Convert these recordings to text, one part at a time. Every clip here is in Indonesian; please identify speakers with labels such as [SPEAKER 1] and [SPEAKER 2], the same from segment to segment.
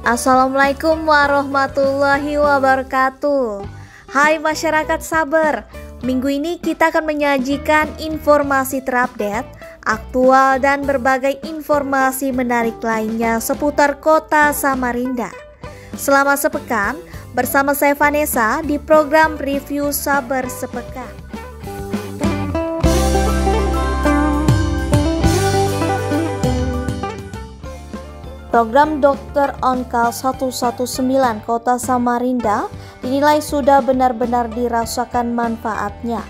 [SPEAKER 1] Assalamualaikum warahmatullahi wabarakatuh. Hai masyarakat Sabar, minggu ini kita akan menyajikan informasi terupdate, aktual dan berbagai informasi menarik lainnya seputar kota Samarinda. Selama sepekan, bersama saya Vanessa di program Review Sabar Sepekan. Program Dokter Onkal 119 Kota Samarinda dinilai sudah benar-benar dirasakan manfaatnya.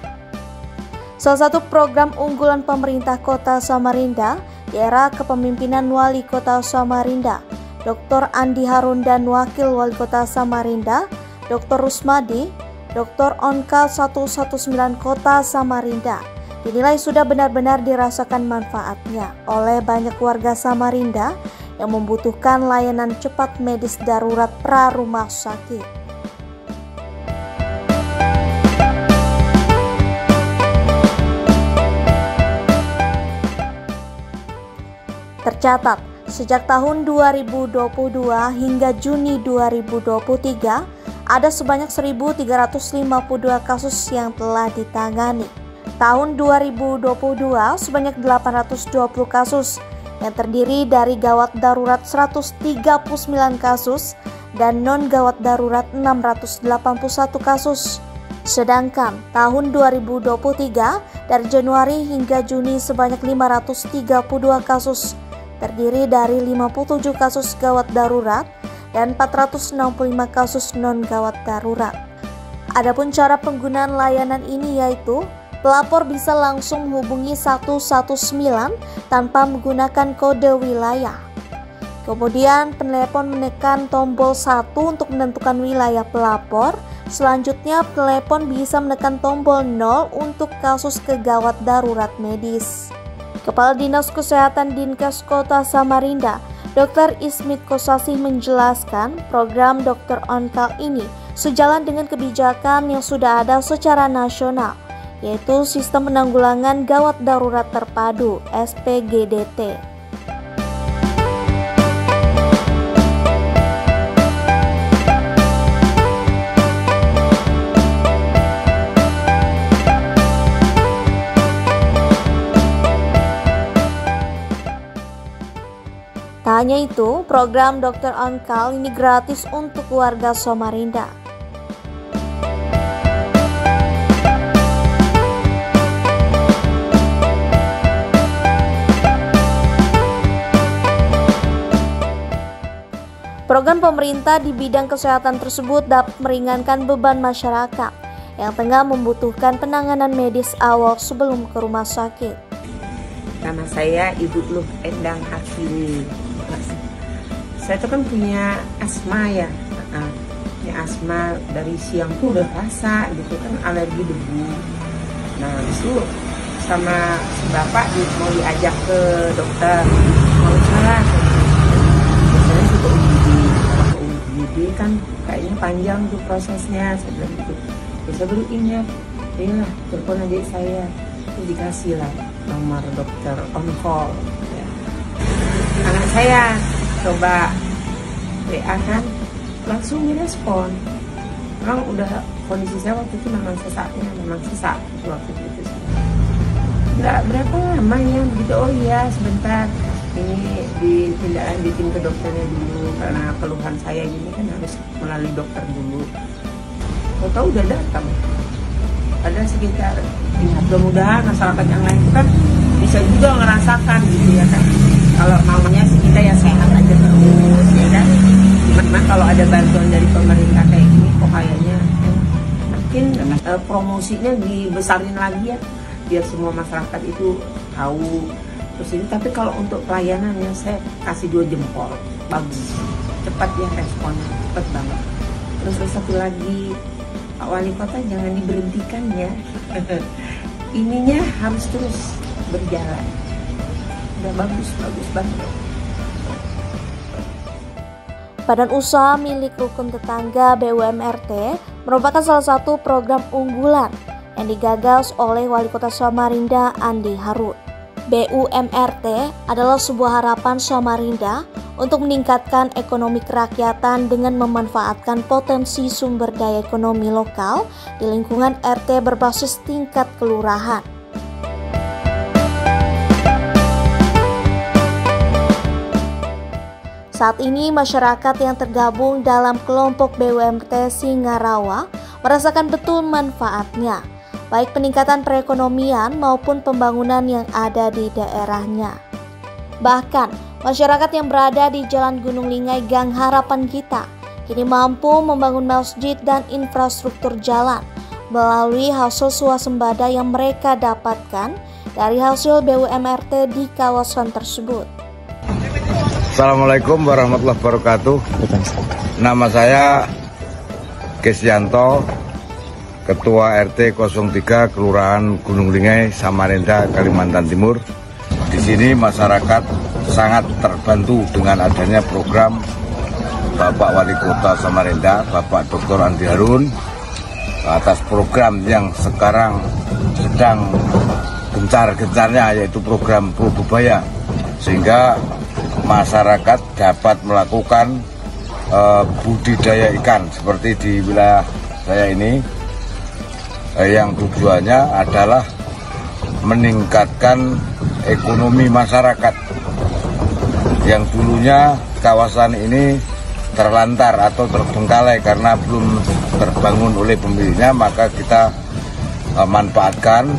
[SPEAKER 1] Salah satu program unggulan pemerintah Kota Samarinda di era kepemimpinan Wali Kota Samarinda, Dr. Andi Harun dan Wakil Wali Kota Samarinda, Dr. Rusmadi, Dokter Onkal 119 Kota Samarinda dinilai sudah benar-benar dirasakan manfaatnya oleh banyak warga Samarinda yang membutuhkan layanan cepat medis darurat pra-rumah sakit. Tercatat, sejak tahun 2022 hingga Juni 2023, ada sebanyak 1.352 kasus yang telah ditangani. Tahun 2022 sebanyak 820 kasus, yang terdiri dari gawat darurat 139 kasus dan non-gawat darurat 681 kasus. Sedangkan tahun 2023 dari Januari hingga Juni sebanyak 532 kasus, terdiri dari 57 kasus gawat darurat dan 465 kasus non-gawat darurat. Adapun cara penggunaan layanan ini yaitu pelapor bisa langsung menghubungi 119 tanpa menggunakan kode wilayah. Kemudian penelepon menekan tombol 1 untuk menentukan wilayah pelapor. Selanjutnya penelepon bisa menekan tombol 0 untuk kasus kegawat darurat medis. Kepala Dinas Kesehatan Dinkes Kota Samarinda, Dr. Ismit Kosasih menjelaskan program Dokter Onkal ini sejalan dengan kebijakan yang sudah ada secara nasional, yaitu Sistem Penanggulangan Gawat Darurat Terpadu (SPGDT). Tak hanya itu, program Dokter Onkal ini gratis untuk warga Samarinda. Program pemerintah di bidang kesehatan tersebut dapat meringankan beban masyarakat yang tengah membutuhkan penanganan medis awal sebelum ke rumah sakit.
[SPEAKER 2] Nama saya Ibu Luh Endang Hakimi. Saya tuh kan punya asma ya, asma dari siang tuh udah rasa gitu kan, alergi debu. Nah itu sama bapak mau diajak ke dokter, mau salah. Saya suka UGD kan kayaknya panjang tuh prosesnya, saya bilang gitu. Ya saya baru ingat, ya telepon adik saya, terus dikasih lah nomor dokter on-call. Ya. Anak saya coba WA kan, langsung direspon. Memang udah kondisi saya waktu itu memang sesak waktu itu. Nggak berapa lama ya begitu, oh iya sebentar, ini ditindaklanjutin ke dokternya dulu karena keluhan saya ini kan harus melalui dokter dulu. Tahu udah datang. Ada sekitar, ya mudah-mudahan masyarakat yang lain kan bisa juga ngerasakan gitu ya kan. Kalau maunya kita ya sehat aja terus ya kan. Cuman kalau ada bantuan dari pemerintah kayak gini kok kayaknya mungkin promosinya dibesarin lagi ya, biar semua masyarakat itu tahu. Terus ini tapi kalau untuk pelayanannya saya kasih 2 jempol, bagus, cepat ya responnya, cepat banget. Terus satu lagi, Pak Wali Kota jangan diberhentikan ya. Ininya harus terus berjalan. Udah bagus banget.
[SPEAKER 1] Badan Usaha Milik Rukun Tetangga BUMRT merupakan salah satu program unggulan yang digagas oleh Wali Kota Samarinda Andi Harun. BUMRT adalah sebuah harapan Samarinda untuk meningkatkan ekonomi kerakyatan dengan memanfaatkan potensi sumber daya ekonomi lokal di lingkungan RT berbasis tingkat kelurahan. Saat ini masyarakat yang tergabung dalam kelompok BUMRT Singarawa merasakan betul manfaatnya, baik peningkatan perekonomian maupun pembangunan yang ada di daerahnya. Bahkan, masyarakat yang berada di Jalan Gunung Lingai Gang Harapan Kita kini mampu membangun masjid dan infrastruktur jalan melalui hasil swasembada yang mereka dapatkan dari hasil BUMRT di kawasan tersebut.
[SPEAKER 3] Assalamualaikum warahmatullahi wabarakatuh. Nama saya Kesyanto, Ketua RT 03 Kelurahan Gunung Lingai, Samarinda, Kalimantan Timur. Di sini masyarakat sangat terbantu dengan adanya program Bapak Wali Kota Samarinda, Bapak Dr. Andi Harun, atas program yang sekarang sedang gencar-gencarnya, yaitu program Prububaya, sehingga masyarakat dapat melakukan budidaya ikan seperti di wilayah saya ini. Yang tujuannya adalah meningkatkan ekonomi masyarakat yang dulunya kawasan ini terlantar atau terbengkalai karena belum terbangun oleh pemiliknya, maka kita manfaatkan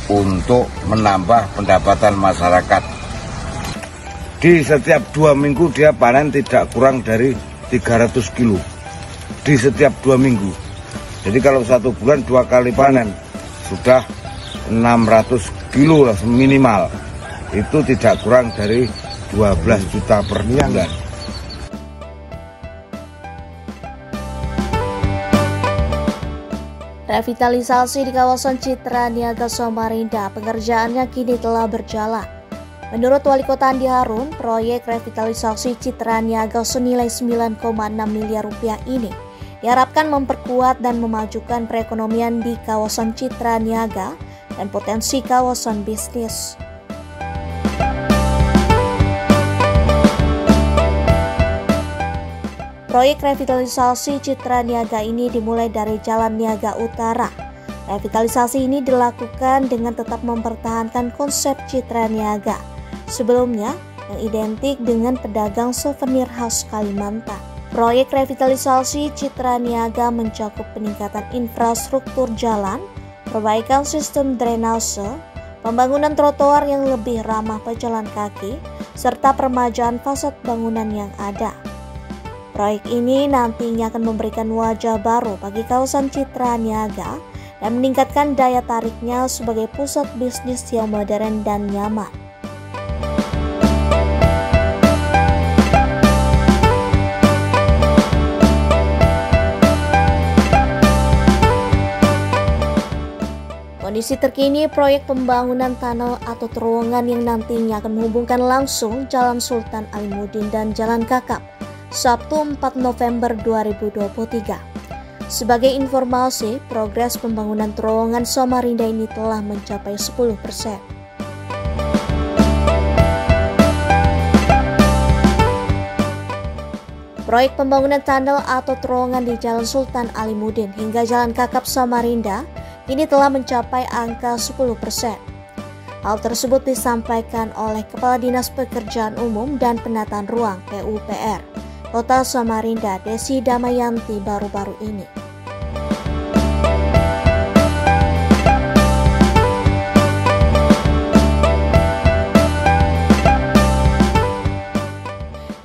[SPEAKER 3] untuk menambah pendapatan masyarakat. Di setiap 2 minggu dia panen tidak kurang dari 300 kilo di setiap 2 minggu. Jadi kalau 1 bulan 2 kali panen sudah 600 kilo lah minimal. Itu tidak kurang dari 12 juta per bulan.
[SPEAKER 1] Revitalisasi di kawasan Citra Niaga Samarinda pengerjaannya kini telah berjalan. Menurut Wali Kota Andi Harun, proyek revitalisasi Citra Niaga senilai 9,6 miliar rupiah ini diharapkan memperkuat dan memajukan perekonomian di kawasan Citra Niaga dan potensi kawasan bisnis. Proyek revitalisasi Citra Niaga ini dimulai dari Jalan Niaga Utara. Revitalisasi ini dilakukan dengan tetap mempertahankan konsep Citra Niaga sebelumnya yang identik dengan pedagang souvenir khas Kalimantan. Proyek revitalisasi Citra Niaga mencakup peningkatan infrastruktur jalan, perbaikan sistem drainase, pembangunan trotoar yang lebih ramah pejalan kaki, serta peremajaan fasad bangunan yang ada. Proyek ini nantinya akan memberikan wajah baru bagi kawasan Citra Niaga dan meningkatkan daya tariknya sebagai pusat bisnis yang modern dan nyaman. Kondisi terkini proyek pembangunan tunnel atau terowongan yang nantinya akan menghubungkan langsung Jalan Sultan Alimuddin dan Jalan Kakap, Sabtu 4 November 2023. Sebagai informasi, progres pembangunan terowongan Samarinda ini telah mencapai 10%. Proyek pembangunan tunnel atau terowongan di Jalan Sultan Alimuddin hingga Jalan Kakap Samarinda ini telah mencapai angka 10%. Hal tersebut disampaikan oleh Kepala Dinas Pekerjaan Umum dan Penataan Ruang PUPR Kota Samarinda, Desi Damayanti, baru-baru ini.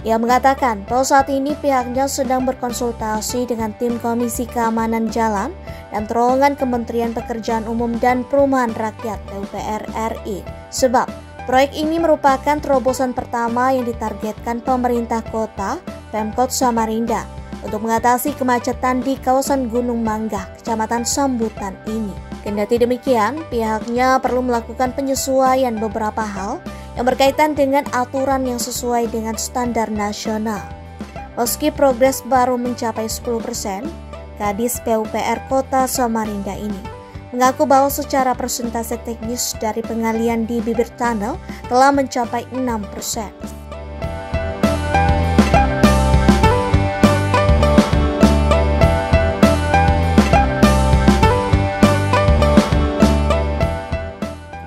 [SPEAKER 1] Ia mengatakan bahwa saat ini pihaknya sedang berkonsultasi dengan tim Komisi Keamanan Jalan dan Terowongan Kementerian Pekerjaan Umum dan Perumahan Rakyat PUPR RI. Sebab proyek ini merupakan terobosan pertama yang ditargetkan pemerintah kota Pemkot Samarinda untuk mengatasi kemacetan di kawasan Gunung Manggah, Kecamatan Sambutan ini. Kendati demikian, pihaknya perlu melakukan penyesuaian beberapa hal yang berkaitan dengan aturan yang sesuai dengan standar nasional. Meski progres baru mencapai 10%, Kadis PUPR Kota Samarinda ini mengaku bahwa secara persentase teknis dari pengalian di bibir tunnel telah mencapai 6%.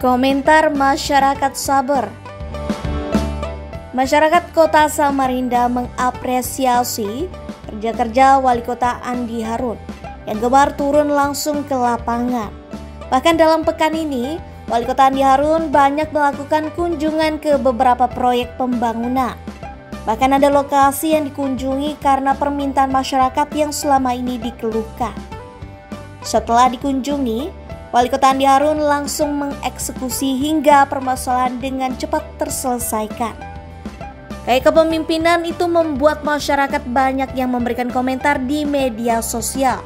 [SPEAKER 1] Komentar masyarakat Sabar. Masyarakat Kota Samarinda mengapresiasi kerja-kerja Wali Kota Andi Harun yang gemar turun langsung ke lapangan. Bahkan dalam pekan ini, Wali Kota Andi Harun banyak melakukan kunjungan ke beberapa proyek pembangunan. Bahkan ada lokasi yang dikunjungi karena permintaan masyarakat yang selama ini dikeluhkan. Setelah dikunjungi, Wali Kota Andi Harun langsung mengeksekusi hingga permasalahan dengan cepat terselesaikan. Kayak kepemimpinan itu membuat masyarakat banyak yang memberikan komentar di media sosial.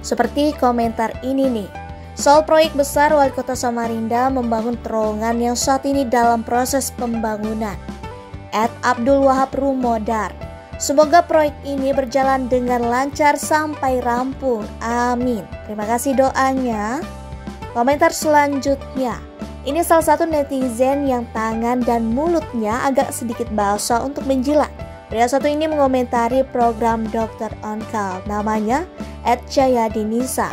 [SPEAKER 1] Seperti komentar ini nih. Soal proyek besar Wali Kota Samarinda membangun terowongan yang saat ini dalam proses pembangunan. Abdul Wahab Rumodar. Semoga proyek ini berjalan dengan lancar sampai rampung. Amin. Terima kasih doanya. Komentar selanjutnya. Ini salah satu netizen yang tangan dan mulutnya agak sedikit basah untuk menjilat. Pria satu ini mengomentari program Dokter On Call. Namanya @Jayadinisa.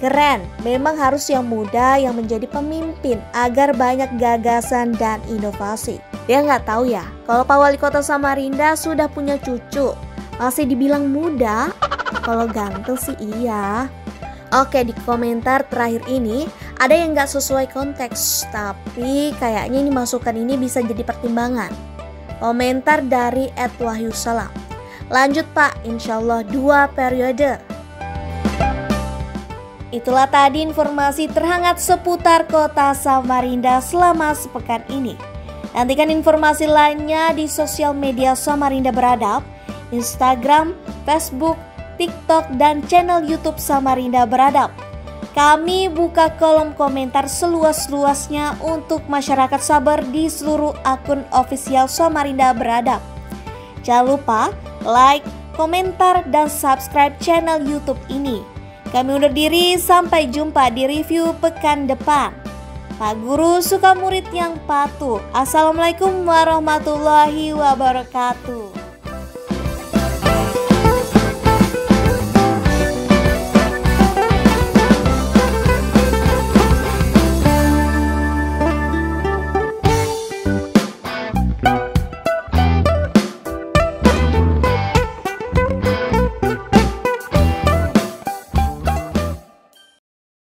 [SPEAKER 1] Keren, memang harus yang muda yang menjadi pemimpin agar banyak gagasan dan inovasi. Dia nggak tahu ya, kalau Pak Wali Kota Samarinda sudah punya cucu, masih dibilang muda. Kalau ganteng sih iya. Oke, di komentar terakhir ini ada yang nggak sesuai konteks, tapi kayaknya ini masukan ini bisa jadi pertimbangan. Komentar dari @wahyusalam. Lanjut Pak, insya Allah 2 periode. Itulah tadi informasi terhangat seputar Kota Samarinda selama sepekan ini. Nantikan informasi lainnya di sosial media Samarinda Beradab, Instagram, Facebook, TikTok, dan channel YouTube Samarinda Beradab. Kami buka kolom komentar seluas-luasnya untuk masyarakat Sabar di seluruh akun official Samarinda Beradab. Jangan lupa like, komentar, dan subscribe channel YouTube ini. Kami undur diri, sampai jumpa di review pekan depan. Pak Guru suka murid yang patuh. Assalamualaikum warahmatullahi wabarakatuh.